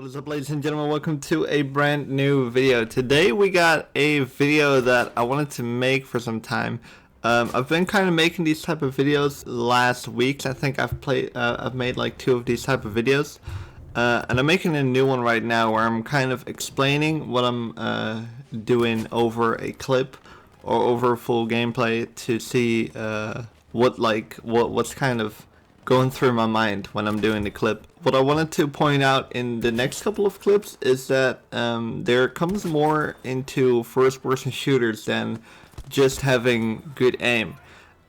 What's up, ladies and gentlemen? Welcome to a brand new video. Today we got a video that I wanted to make for some time. I've been kind of making these type of videos last week. I think I've made like 2 of these type of videos, and I'm making a new one right now where I'm kind of explaining what I'm doing over a clip or over full gameplay to see what's kind of going through my mind when I'm doing the clip. What I wanted to point out in the next couple of clips is that there comes more into first-person shooters than just having good aim.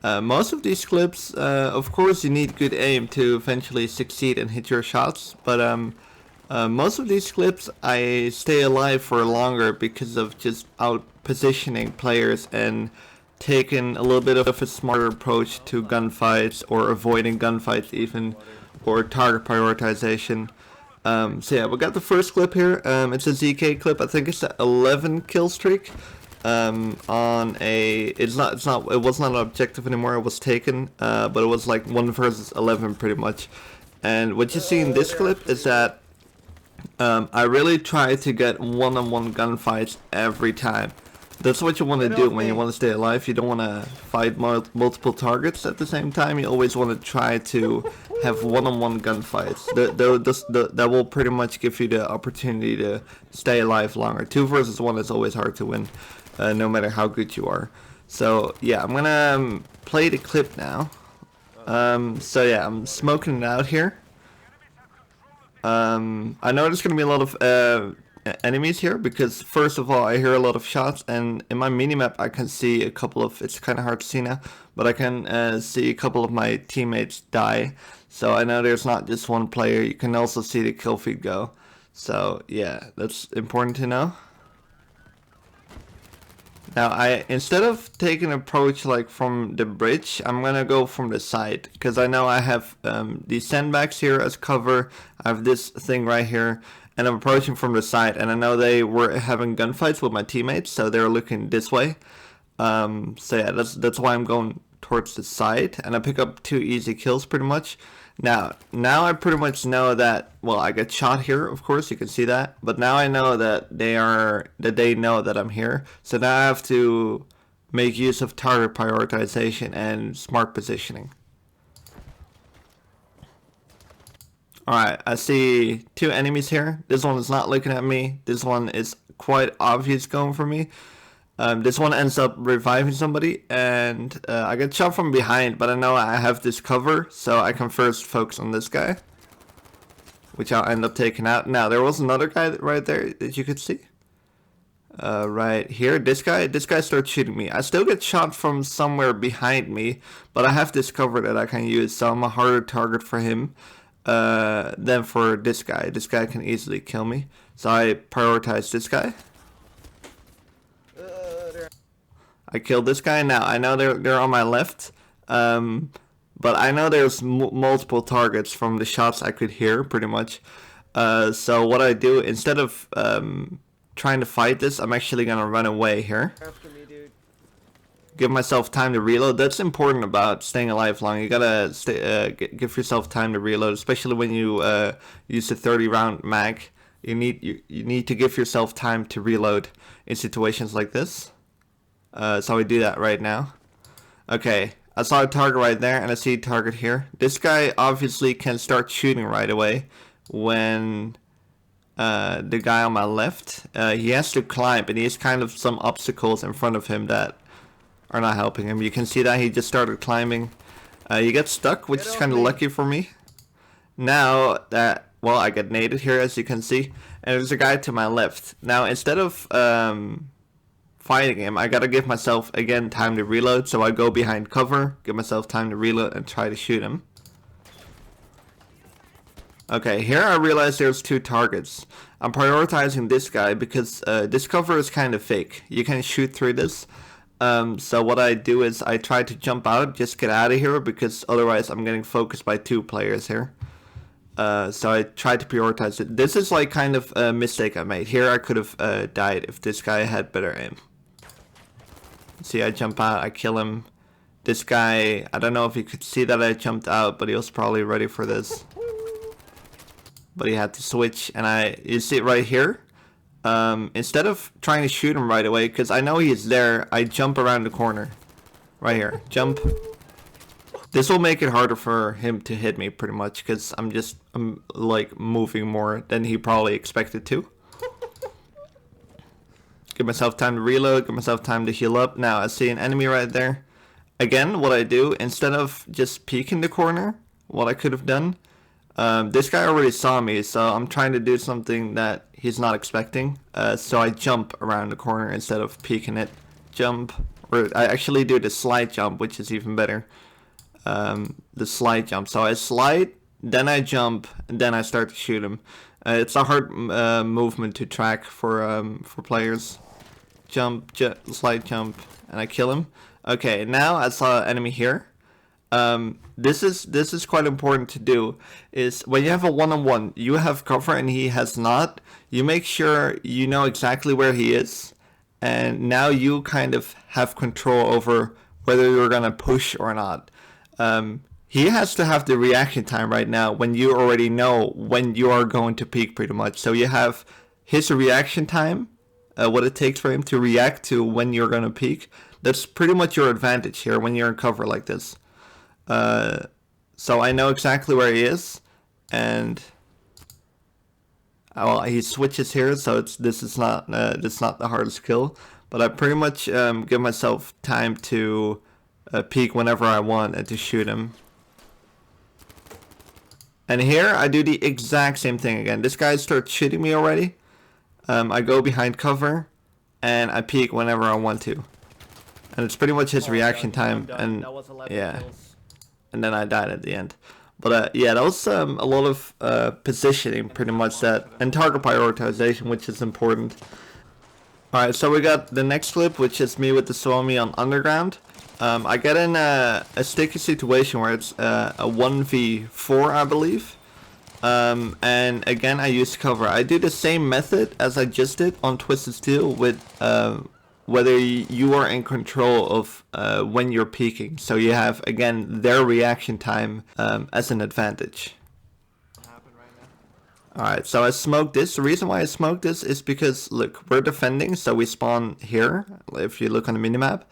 Most of these clips, of course, you need good aim to eventually succeed and hit your shots, but most of these clips I stay alive for longer because of just out positioning players and taking a little bit of a smarter approach to gunfights, or avoiding gunfights even, or target prioritization. So yeah, we got the first clip here. It's a ZK clip. I think it's an 11 kill streak. On a, it was not an objective anymore. It was taken, but it was like 1 versus 11 pretty much. And what you see in this clip is that I really try to get one-on-one gunfights every time. That's what you want to do when you want to stay alive. You don't want to fight multiple targets at the same time. You always want to try to have one-on-one gunfights. That will pretty much give you the opportunity to stay alive longer. 2 versus 1 is always hard to win, no matter how good you are. So yeah, I'm gonna play the clip now. So yeah, I'm smoking it out here. I know there's gonna be a lot of enemies here, because first of all I hear a lot of shots, and in my minimap I can see a couple of, it's kind of hard to see now, but I can see a couple of my teammates die, so I know there's not just one player. You can also see the kill feed go, so yeah, that's important to know. Now instead of taking an approach like from the bridge, I'm gonna go from the side, because I know I have these sandbags here as cover. I have this thing right here, and I'm approaching from the side, and I know they were having gunfights with my teammates, so they're looking this way. So yeah, that's why I'm going towards the side, and I pick up 2 easy kills pretty much. Now I pretty much know that, well, I get shot here, of course, you can see that, but now I know that they know that I'm here, so now I have to make use of target prioritization and smart positioning. Alright, I see 2 enemies here. This one is not looking at me. This one is quite obvious going for me. This one ends up reviving somebody, and I get shot from behind, but I know I have this cover, so I can first focus on this guy, which I'll end up taking out. Now, there was another guy right there that you could see. Right here, this guy starts shooting me. I still get shot from somewhere behind me, but I have this cover that I can use, so I'm a harder target for him than for this guy. This guy can easily kill me, so I prioritize this guy. I killed this guy. Now I know they're on my left, but I know there's multiple targets from the shots I could hear pretty much. So what I do, instead of trying to fight this, I'm actually gonna run away here. Give myself time to reload. That's important about staying alive long. You gotta give yourself time to reload, especially when you use a 30-round mag. You need to give yourself time to reload in situations like this. So I do that right now. Okay, I saw a target right there, and I see a target here. This guy obviously can start shooting right away when the guy on my left, he has to climb, and he has kind of some obstacles in front of him that are not helping him. You can see that he just started climbing. You get stuck, which is kind of lucky for me. Now that, well, I get naded here, as you can see, and there's a guy to my left. Now, instead of fighting him, I gotta give myself again time to reload, so I go behind cover, give myself time to reload, and try to shoot him. Okay, here I realize there's 2 targets. I'm prioritizing this guy because this cover is kind of fake. You can shoot through this. So what I do is I try to jump out, just get out of here, because otherwise I'm getting focused by 2 players here. So I try to prioritize it. This is like kind of a mistake I made. Here I could have died if this guy had better aim. See, I jump out, I kill him. This guy, I don't know if you could see that I jumped out, but he was probably ready for this. but he had to switch, and you see it right here. Instead of trying to shoot him right away, because I know he's there, I jump around the corner. Right here. Jump. This will make it harder for him to hit me, pretty much, because I'm like moving more than he probably expected to. Give myself time to reload, give myself time to heal up. Now, I see an enemy right there. Again, what I do, instead of just peeking the corner, what I could have done, this guy already saw me, so I'm trying to do something that he's not expecting. So I jump around the corner instead of peeking it. Jump, or I actually do the slide jump, which is even better. The slide jump. So I slide, then I jump, and then I start to shoot him. It's a hard movement to track for players. Jump, slide jump, and I kill him. Okay, now I saw an enemy here. This is quite important to do, is when you have a one-on-one, you have cover and he has not, you make sure you know exactly where he is, and now you kind of have control over whether you're gonna push or not. He has to have the reaction time right now when you already know when you are going to peak, pretty much. So you have his reaction time, what it takes for him to react to when you're gonna peak. That's pretty much your advantage here when you're in cover like this. So I know exactly where he is, and well, he switches here, so this is not the hardest kill, but I pretty much give myself time to peek whenever I want and to shoot him. And here I do the exact same thing again. This guy starts shooting me already. I go behind cover and I peek whenever I want to, and it's pretty much his reaction time. And yeah. And then I died at the end. But yeah, that was a lot of positioning, pretty much, that, and target prioritization, which is important. Alright, so we got the next clip, which is me with the Suomi on Underground. I get in a sticky situation where it's a 1v4, I believe. And again, I use cover. I do the same method as I just did on Twisted Steel with whether you are in control of when you're peaking. So you have, again, their reaction time as an advantage. Alright, so I smoked this. The reason why I smoked this is because, look, we're defending, so we spawn here. If you look on the minimap,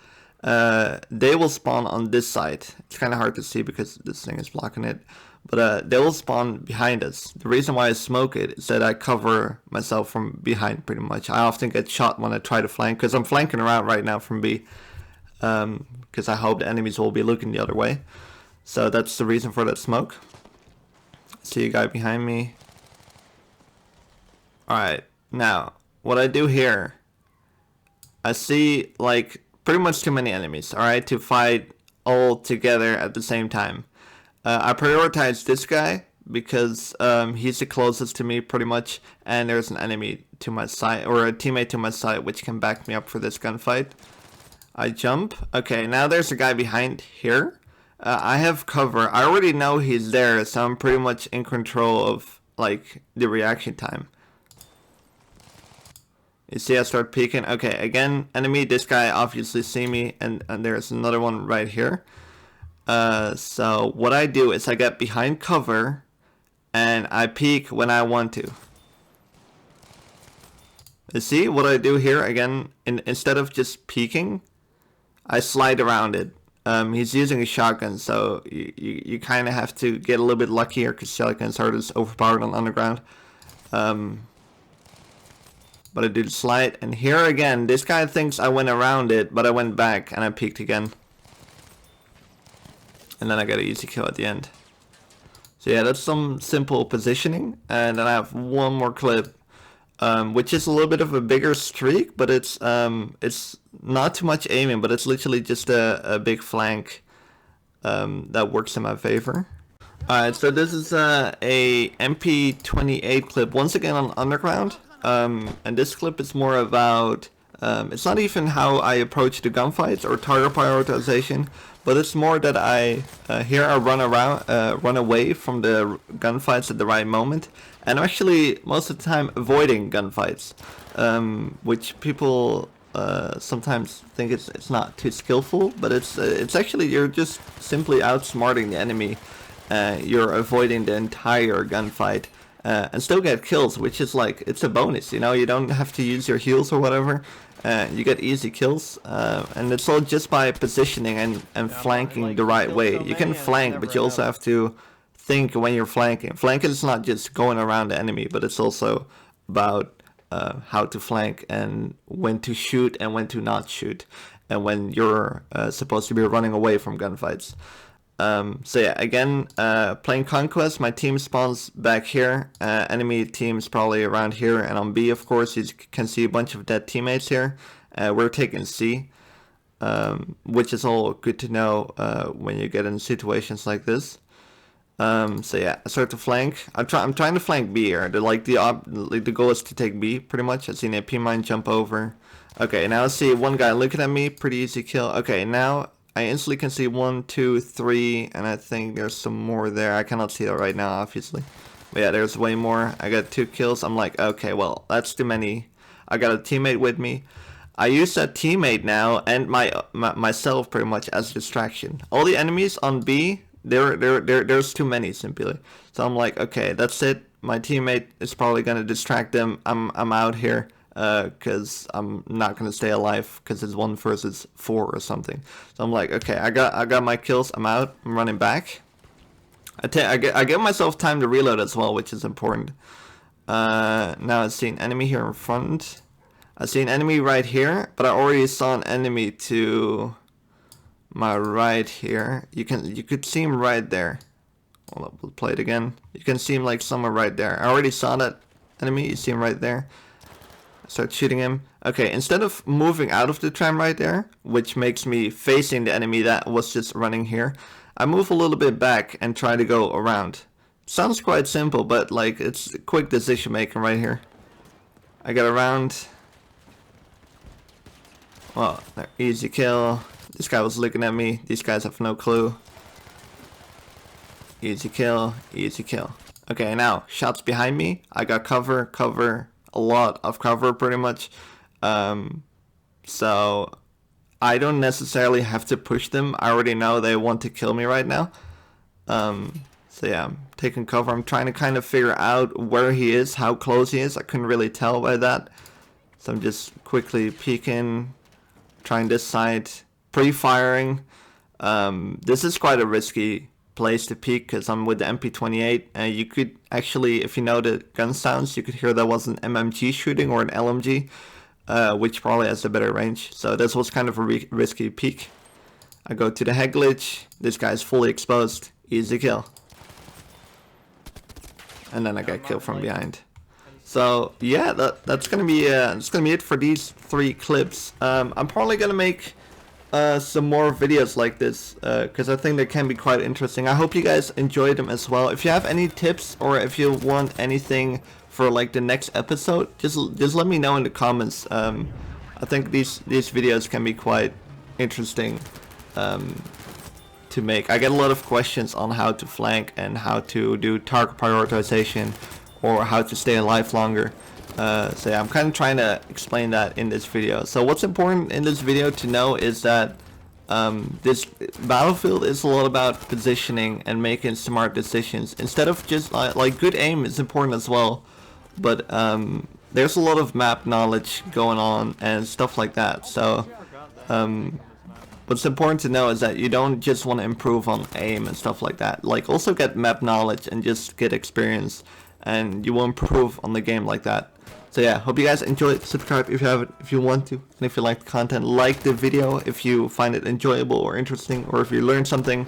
they will spawn on this side. It's kind of hard to see because this thing is blocking it. But they will spawn behind us. The reason why I smoke it is that I cover myself from behind, pretty much. I often get shot when I try to flank, because I'm flanking around right now from B. Because I hope the enemies will be looking the other way. So that's the reason for that smoke. See a guy behind me. Alright, now, what I do here, I see, like, pretty much too many enemies, alright, to fight all together at the same time. I prioritize this guy because he's the closest to me, pretty much, and there's an enemy to my side, or a teammate to my side, which can back me up for this gunfight. I jump. Okay, now there's a guy behind here. I have cover. I already know he's there, so I'm pretty much in control of, like, the reaction time. You see, I start peeking. Okay, again, enemy. This guy obviously see me, and there's another one right here. So what I do is I get behind cover and I peek when I want to. You see what I do here? Again, instead of just peeking, I slide around it. He's using a shotgun, so you kind of have to get a little bit luckier because shotguns are just overpowered on Underground. But I do the slide, and here again, this guy thinks I went around it, but I went back and I peeked again. And then I got an easy kill at the end. So yeah, that's some simple positioning. And then I have one more clip, which is a little bit of a bigger streak, but it's not too much aiming, but it's literally just a big flank that works in my favor. Alright, so this is a MP28 clip, once again on Underground. And this clip is more about, it's not even how I approach the gunfights or target prioritization, but it's more that I run away from the gunfights at the right moment, and I'm actually most of the time avoiding gunfights, which people sometimes think it's not too skillful, but it's actually, you're just simply outsmarting the enemy. You're avoiding the entire gunfight, and still get kills, which is like, it's a bonus, you know, you don't have to use your heals or whatever. You get easy kills, and it's all just by positioning and flanking the right way. You can flank, but you also have to think when you're flanking. Flanking is not just going around the enemy, but it's also about how to flank and when to shoot and when to not shoot, and when you're supposed to be running away from gunfights. So yeah, again, playing Conquest, my team spawns back here, enemy team's probably around here, and on B, of course, you can see a bunch of dead teammates here. We're taking C, which is all good to know when you get in situations like this. So yeah, I start to flank. I'm trying to flank B here. The goal is to take B, pretty much. I see an AP mine jump over. Okay, now I see one guy looking at me, pretty easy kill. Okay, now I instantly can see 1, 2, 3, and I think there's some more there. I cannot see that right now, obviously. But yeah, there's way more. I got 2 kills. I'm like, okay, well, that's too many. I got a teammate with me. I use that teammate now and myself pretty much as a distraction. All the enemies on B, there's too many simply. So I'm like, okay, that's it. My teammate is probably gonna distract them. I'm out here. Because I'm not gonna stay alive because it's 1 versus 4 or something. So I'm like, okay, I got my kills. I'm out. I'm running back. I give myself time to reload as well, which is important. Now I see an enemy here in front. I see an enemy right here, but I already saw an enemy to my right here. You could see him right there. Hold up, we'll play it again. You can see him like somewhere right there. I already saw that enemy. You see him right there. Start shooting him. Okay, instead of moving out of the tram right there, which makes me facing the enemy that was just running here, I move a little bit back and try to go around. Sounds quite simple, but like it's quick decision making right here. I get around. Well, easy kill. This guy was looking at me. These guys have no clue. Easy kill, easy kill. Okay, now shots behind me. I got cover. A lot of cover pretty much, so I don't necessarily have to push them. I already know they want to kill me right now, so yeah, I'm taking cover. I'm trying to kind of figure out where he is, how close he is. I couldn't really tell by that, so I'm just quickly peeking, trying this side, pre-firing. This is quite a risky place to peek because I'm with the MP28, and you could actually, if you know the gun sounds, you could hear that was an MMG shooting or an LMG, which probably has a better range. So this was kind of a risky peek. I go to the head glitch. This guy's fully exposed. Easy kill. And then I get killed from behind. So yeah, that's gonna be it for these 3 clips. I'm probably gonna make some more videos like this because I think they can be quite interesting. I hope you guys enjoyed them as well. If you have any tips or if you want anything for like the next episode, just let me know in the comments. I think these videos can be quite interesting to make. I get a lot of questions on how to flank and how to do target prioritization or how to stay alive longer. So yeah, I'm kind of trying to explain that in this video. So what's important in this video to know is that this Battlefield is a lot about positioning and making smart decisions. Instead of just like good aim is important as well, but there's a lot of map knowledge going on and stuff like that. So what's important to know is that you don't just want to improve on aim and stuff like that. Like also get map knowledge and just get experience, and you will improve on the game like that. So yeah, hope you guys enjoyed. Subscribe if you haven't, if you want to, and if you like the content, like the video if you find it enjoyable or interesting, or if you learned something.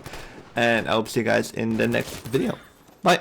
And I hope to see you guys in the next video. Bye.